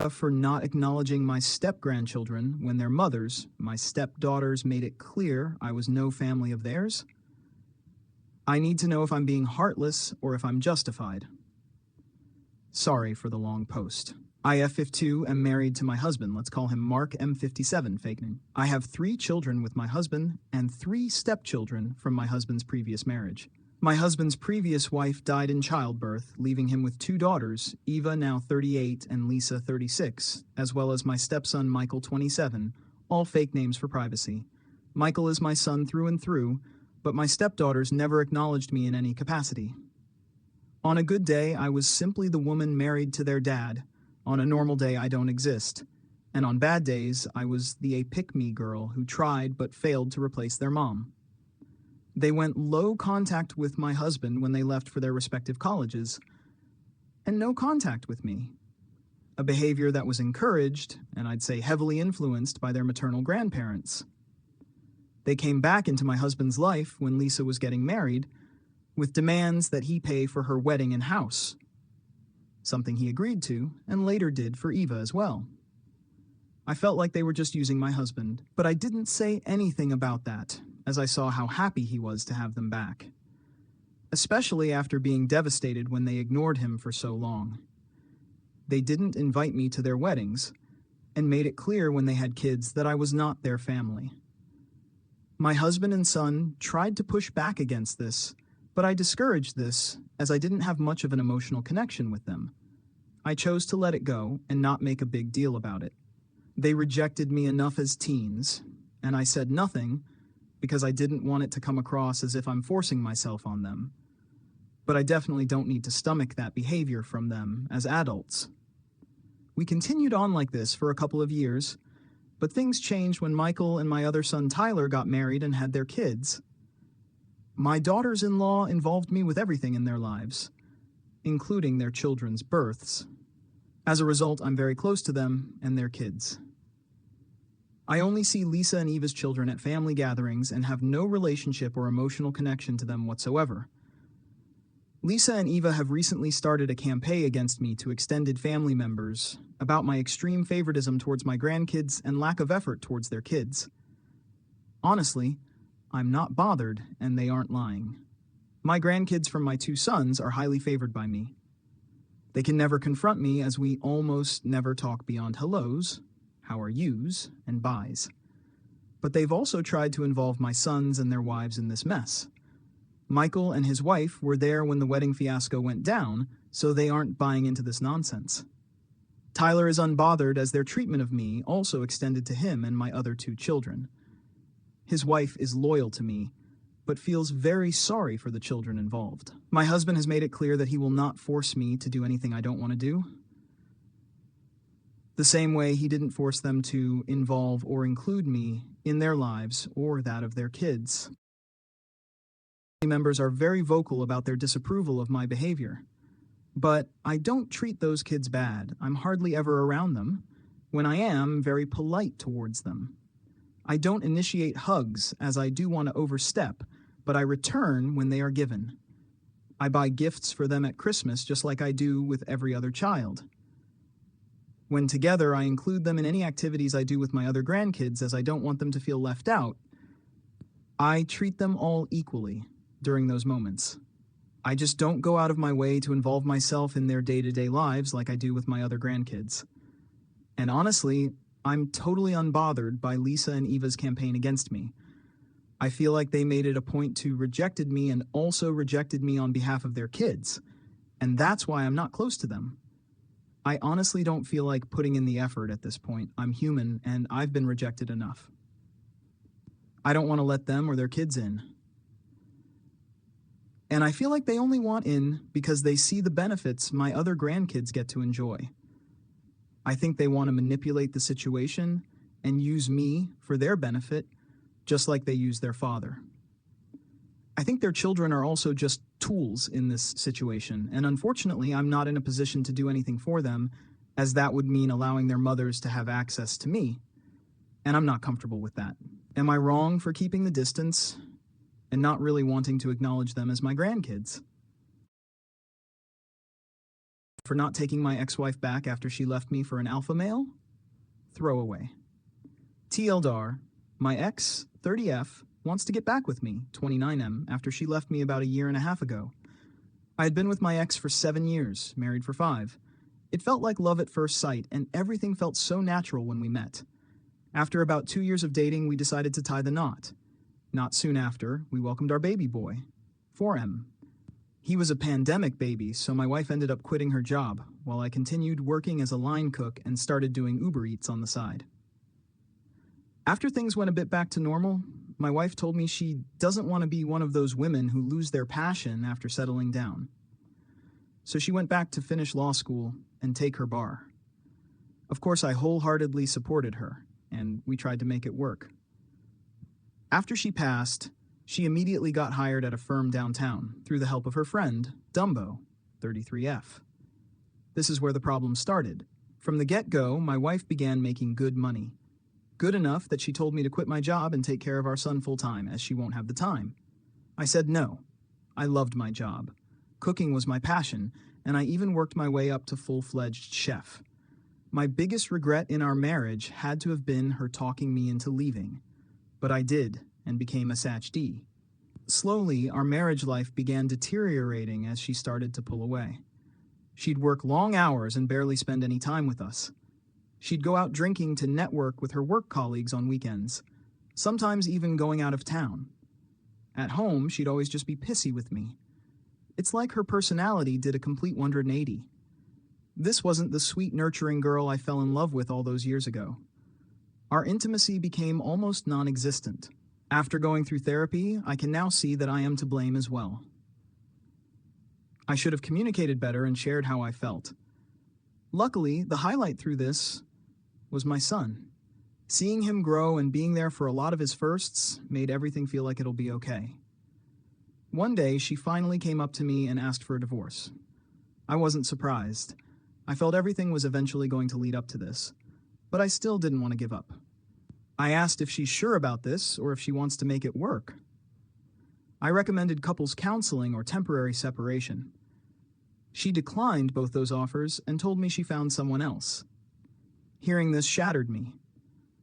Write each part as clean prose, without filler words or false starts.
for not acknowledging my step-grandchildren when their mothers, my stepdaughters, made it clear I was no family of theirs. I need to know if I'm being heartless or if I'm justified. Sorry for the long post. I, F52, am married to my husband. Let's call him Mark M57, fake name. I have 3 children with my husband and 3 stepchildren from my husband's previous marriage. My husband's previous wife died in childbirth, leaving him with 2 daughters, Eva, now 38, and Lisa, 36, as well as my stepson, Michael, 27, all fake names for privacy. Michael is my son through and through, but my stepdaughters never acknowledged me in any capacity. On a good day, I was simply the woman married to their dad. On a normal day, I don't exist. And on bad days, I was the pick-me girl who tried but failed to replace their mom. They went low contact with my husband when they left for their respective colleges, and no contact with me. A behavior that was encouraged, and I'd say heavily influenced by their maternal grandparents. They came back into my husband's life when Lisa was getting married, with demands that he pay for her wedding and house, something he agreed to and later did for Eva as well. I felt like they were just using my husband, but I didn't say anything about that, as I saw how happy he was to have them back, especially after being devastated when they ignored him for so long. They didn't invite me to their weddings, and made it clear when they had kids that I was not their family. My husband and son tried to push back against this, but I discouraged this as I didn't have much of an emotional connection with them. I chose to let it go and not make a big deal about it. They rejected me enough as teens, and I said nothing because I didn't want it to come across as if I'm forcing myself on them. But I definitely don't need to stomach that behavior from them as adults. We continued on like this for a couple of years, but things changed when Michael and my other son Tyler got married and had their kids. My daughters-in-law involved me with everything in their lives, including their children's births. As a result, I'm very close to them and their kids. I only see Lisa and Eva's children at family gatherings and have no relationship or emotional connection to them whatsoever. Lisa and Eva have recently started a campaign against me to extended family members about my extreme favoritism towards my grandkids and lack of effort towards their kids. Honestly, I'm not bothered, and they aren't lying. My grandkids from my 2 sons are highly favored by me. They can never confront me as we almost never talk beyond hellos, how are yous, and byes. But they've also tried to involve my sons and their wives in this mess. Michael and his wife were there when the wedding fiasco went down, so they aren't buying into this nonsense. Tyler is unbothered as their treatment of me also extended to him and my other 2 children. His wife is loyal to me, but feels very sorry for the children involved. My husband has made it clear that he will not force me to do anything I don't want to do. The same way he didn't force them to involve or include me in their lives or that of their kids. Family members are very vocal about their disapproval of my behavior. But I don't treat those kids bad. I'm hardly ever around them. When I am, very polite towards them. I don't initiate hugs, as I do want to overstep, but I return when they are given. I buy gifts for them at Christmas just like I do with every other child. When together, I include them in any activities I do with my other grandkids as I don't want them to feel left out. I treat them all equally during those moments. I just don't go out of my way to involve myself in their day-to-day lives like I do with my other grandkids. And honestly, I'm totally unbothered by Lisa and Eva's campaign against me. I feel like they made it a point to rejected me and also rejected me on behalf of their kids. And that's why I'm not close to them. I honestly don't feel like putting in the effort at this point. I'm human and I've been rejected enough. I don't want to let them or their kids in. And I feel like they only want in because they see the benefits my other grandkids get to enjoy. I think they want to manipulate the situation and use me for their benefit, just like they use their father. I think their children are also just tools in this situation, and unfortunately, I'm not in a position to do anything for them, as that would mean allowing their mothers to have access to me, and I'm not comfortable with that. Am I wrong for keeping the distance and not really wanting to acknowledge them as my grandkids? For not taking my ex-wife back after she left me for an alpha male? Throwaway. TLDR, my ex, 30F, wants to get back with me, 29M, after she left me about a year and a half ago. I had been with my ex for 7 years, married for 5. It felt like love at first sight, and everything felt so natural when we met. After about 2 years of dating, we decided to tie the knot. Not soon after, we welcomed our baby boy, 4M. He was a pandemic baby, so my wife ended up quitting her job, while I continued working as a line cook and started doing Uber Eats on the side. After things went a bit back to normal, my wife told me she doesn't want to be one of those women who lose their passion after settling down. So she went back to finish law school and take her bar. Of course, I wholeheartedly supported her, and we tried to make it work. After she passed, she immediately got hired at a firm downtown through the help of her friend, Dumbo, 33F. This is where the problem started. From the get-go, my wife began making good money. Good enough that she told me to quit my job and take care of our son full-time, as she won't have the time. I said no. I loved my job. Cooking was my passion, and I even worked my way up to full-fledged chef. My biggest regret in our marriage had to have been her talking me into leaving. But I did, and became a Satch D. Slowly, our marriage life began deteriorating as she started to pull away. She'd work long hours and barely spend any time with us. She'd go out drinking to network with her work colleagues on weekends, sometimes even going out of town. At home, she'd always just be pissy with me. It's like her personality did a complete 180. This wasn't the sweet, nurturing girl I fell in love with all those years ago. Our intimacy became almost non-existent. After going through therapy, I can now see that I am to blame as well. I should have communicated better and shared how I felt. Luckily, the highlight through this was my son. Seeing him grow and being there for a lot of his firsts made everything feel like it'll be okay. One day, she finally came up to me and asked for a divorce. I wasn't surprised. I felt everything was eventually going to lead up to this, but I still didn't want to give up. I asked if she's sure about this or if she wants to make it work. I recommended couples counseling or temporary separation. She declined both those offers and told me she found someone else. Hearing this shattered me.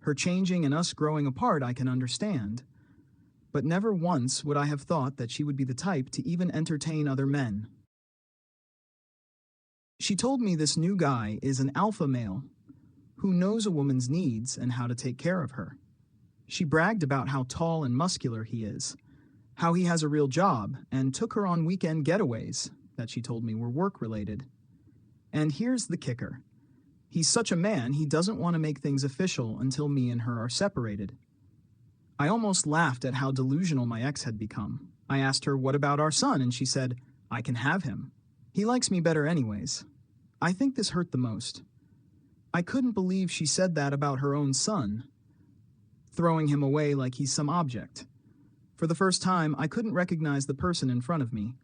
Her changing and us growing apart I can understand, but never once would I have thought that she would be the type to even entertain other men. She told me this new guy is an alpha male who knows a woman's needs and how to take care of her. She bragged about how tall and muscular he is, how he has a real job, and took her on weekend getaways that she told me were work-related. And here's the kicker. He's such a man, he doesn't want to make things official until me and her are separated. I almost laughed at how delusional my ex had become. I asked her, what about our son? And she said, I can have him. He likes me better anyways. I think this hurt the most. I couldn't believe she said that about her own son, throwing him away like he's some object. For the first time, I couldn't recognize the person in front of me.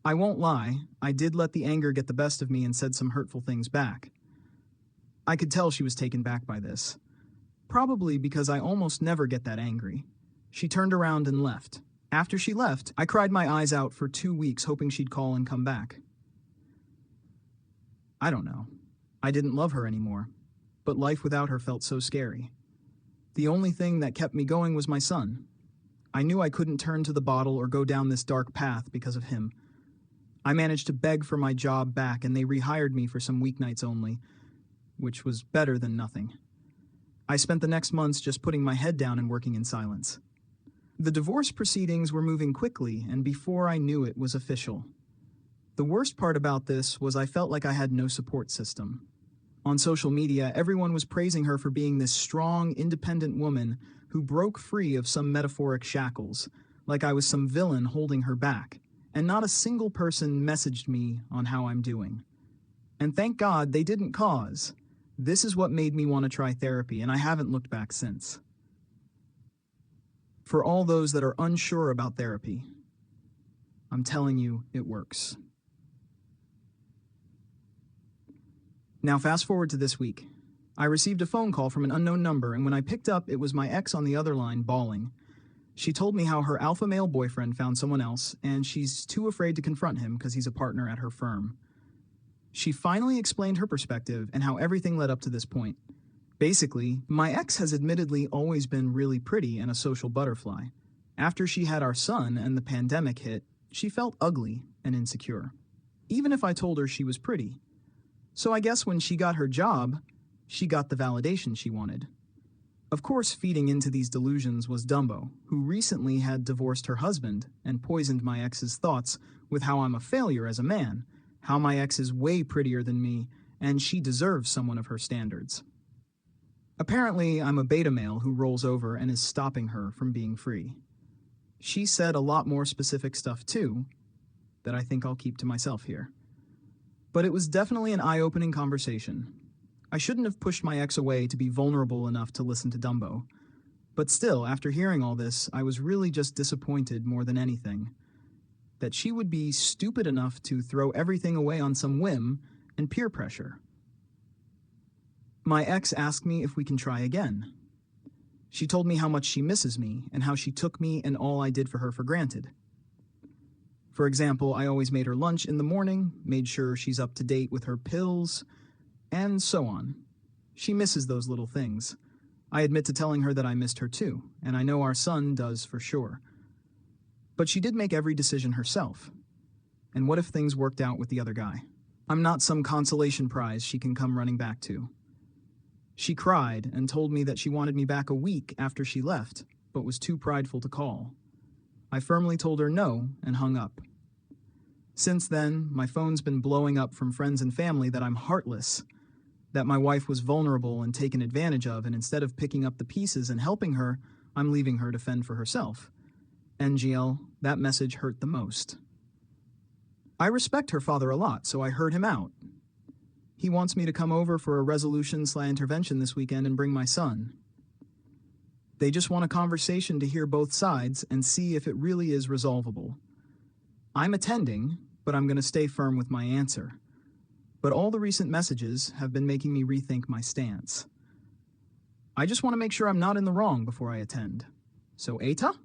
I won't lie, I did let the anger get the best of me and said some hurtful things back. I could tell she was taken back by this. Probably because I almost never get that angry. She turned around and left. After she left, I cried my eyes out for 2 weeks hoping she'd call and come back. I don't know. I didn't love her anymore, but life without her felt so scary. The only thing that kept me going was my son. I knew I couldn't turn to the bottle or go down this dark path because of him. I managed to beg for my job back and they rehired me for some weeknights only, which was better than nothing. I spent the next months just putting my head down and working in silence. The divorce proceedings were moving quickly, and before I knew it was official. The worst part about this was I felt like I had no support system. On social media, everyone was praising her for being this strong, independent woman who broke free of some metaphoric shackles, like I was some villain holding her back, and not a single person messaged me on how I'm doing. And thank God they didn't, cause this is what made me want to try therapy, and I haven't looked back since. For all those that are unsure about therapy, I'm telling you, it works. Now fast forward to this week. I received a phone call from an unknown number, and when I picked up, it was my ex on the other line bawling. She told me how her alpha male boyfriend found someone else, and she's too afraid to confront him because he's a partner at her firm. She finally explained her perspective and how everything led up to this point. Basically, my ex has admittedly always been really pretty and a social butterfly. After she had our son and the pandemic hit, she felt ugly and insecure, even if I told her she was pretty. So I guess when she got her job, she got the validation she wanted. Of course, feeding into these delusions was Dumbo, who recently had divorced her husband and poisoned my ex's thoughts with how I'm a failure as a man, how my ex is way prettier than me, and she deserves someone of her standards. Apparently, I'm a beta male who rolls over and is stopping her from being free. She said a lot more specific stuff too, that I think I'll keep to myself here. But it was definitely an eye-opening conversation. I shouldn't have pushed my ex away to be vulnerable enough to listen to Dumbo. But still, after hearing all this, I was really just disappointed more than anything. That she would be stupid enough to throw everything away on some whim and peer pressure. My ex asked me if we can try again. She told me how much she misses me and how she took me and all I did for her for granted. For example, I always made her lunch in the morning, made sure she's up to date with her pills, and so on. She misses those little things. I admit to telling her that I missed her too, and I know our son does for sure. But she did make every decision herself. And what if things worked out with the other guy? I'm not some consolation prize she can come running back to. She cried and told me that she wanted me back a week after she left, but was too prideful to call. I firmly told her no and hung up. Since then, my phone's been blowing up from friends and family that I'm heartless, that my wife was vulnerable and taken advantage of, and instead of picking up the pieces and helping her, I'm leaving her to fend for herself. NGL, that message hurt the most. I respect her father a lot, so I heard him out. He wants me to come over for a resolution/intervention this weekend and bring my son. They just want a conversation to hear both sides and see if it really is resolvable. I'm attending, but I'm going to stay firm with my answer. But all the recent messages have been making me rethink my stance. I just want to make sure I'm not in the wrong before I attend. So, Aitah?